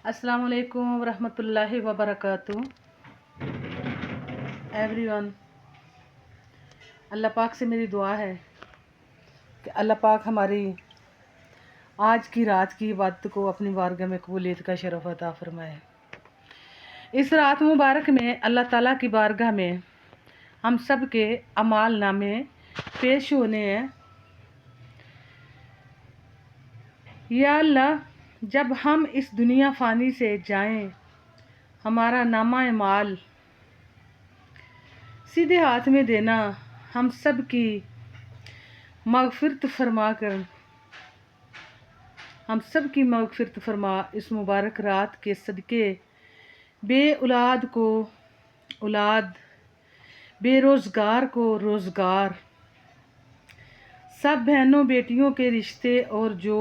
अस्सलाम वालेकुम वरहमतुल्लाहि वबरकातुहू। एवरीवन, अल्लाह पाक से मेरी दुआ है कि अल्लाह पाक हमारी आज की रात की इबादत को अपनी बारगाह में कबूलियत का शरफ अता फरमाए। इस रात मुबारक में अल्लाह ताला की बारगाह में हम सब के अमाल नामे पेश होने हैं। या अल्लाह, जब हम इस दुनिया फ़ानी से जाएं, हमारा नामा माल सीधे हाथ में देना। हम सब की मग़फ़िरत फरमा कर हम सब की मग़फ़िरत फरमा। इस मुबारक रात के सदक़े बे औलाद को औलाद, बेरोज़गार को रोज़गार, सब बहनों बेटियों के रिश्ते और जो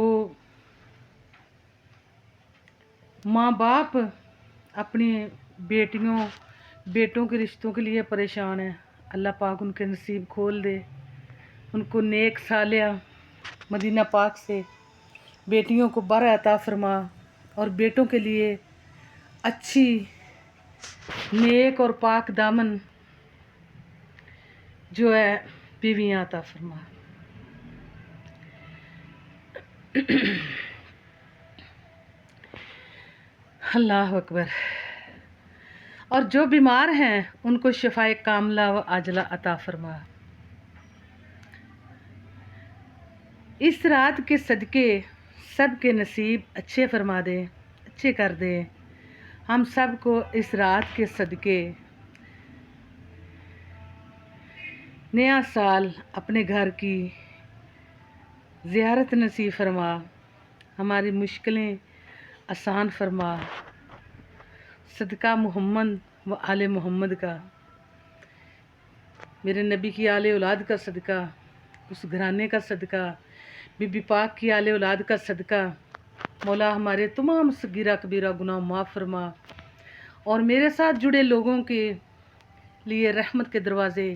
माँ बाप अपनी बेटियों बेटों के रिश्तों के लिए परेशान है, अल्लाह पाक उनके नसीब खोल दे, उनको नेक सालिया मदीना पाक से बेटियों को बर अता फरमा और बेटों के लिए अच्छी नेक और पाक दामन जो है बीवियाँ अता फरमा। अल्लाह अकबर। और जो बीमार हैं उनको शिफाए कामला व आजला अता फरमा। इस रात के सदक़े सब के नसीब अच्छे फरमा दे, अच्छे कर दे। हम सब को इस रात के सदक़े नया साल अपने घर की ज़ियारत नसीब फरमा, हमारी मुश्किलें आसान फरमा। सदका मोहम्मद व आले मोहम्मद का, मेरे नबी की आले औलाद का सदका, उस घराने का सदका, बीबी पाक की आले औलाद का सदका। मौला हमारे तमाम सगीरा कबीरा गुनाह माफ़ फरमा और मेरे साथ जुड़े लोगों के लिए रहमत के दरवाज़े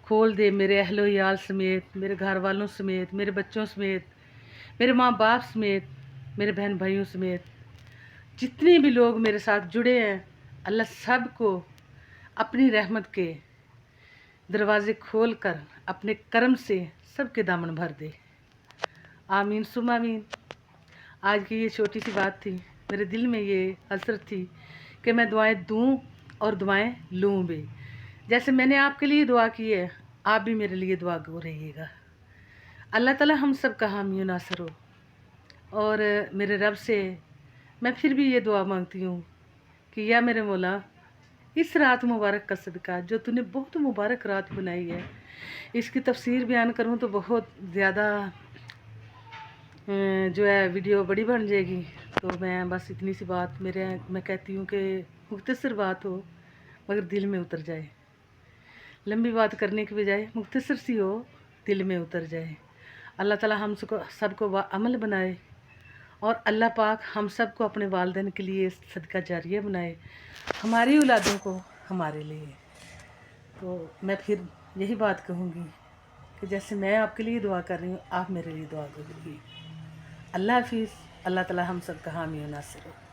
खोल दे। मेरे अहलो याल समेत, मेरे घर वालों समेत, मेरे बच्चों समेत, मेरे माँ बाप समेत, मेरे बहन भाइयों समेत जितने भी लोग मेरे साथ जुड़े हैं, अल्लाह सब को अपनी रहमत के दरवाज़े खोल कर अपने करम से सबके दामन भर दे। आमीन सुम आमीन। आज की ये छोटी सी बात थी, मेरे दिल में ये हसरत थी कि मैं दुआएं दूं और दुआएं लूं भी। जैसे मैंने आपके लिए दुआ की है, आप भी मेरे लिए दुआ गो रहिएगा। अल्लाह ताला हम सब का हामी नासर हो। और मेरे रब से मैं फिर भी ये दुआ मांगती हूँ कि या मेरे मौला, इस रात मुबारक का सदका जो तूने बहुत मुबारक रात बनाई है, इसकी तफसीर बयान करूँ तो बहुत ज़्यादा जो है वीडियो बड़ी बन जाएगी। तो मैं बस इतनी सी बात मैं कहती हूँ कि मुख्तसर बात हो मगर दिल में उतर जाए, लंबी बात करने की बजाय मुख्तसर सी हो, दिल में उतर जाए। अल्लाह ताला हम सबको अमल बनाए और अल्लाह पाक हम सब को अपने वालिदैन के लिए सदका जारिया बनाए, हमारी औलादों को हमारे लिए। तो मैं फिर यही बात कहूँगी कि जैसे मैं आपके लिए दुआ कर रही हूँ, आप मेरे लिए दुआ करिए। अल्लाह हाफिज़। अल्लाह ताला हम सब का हामी नासिर हो।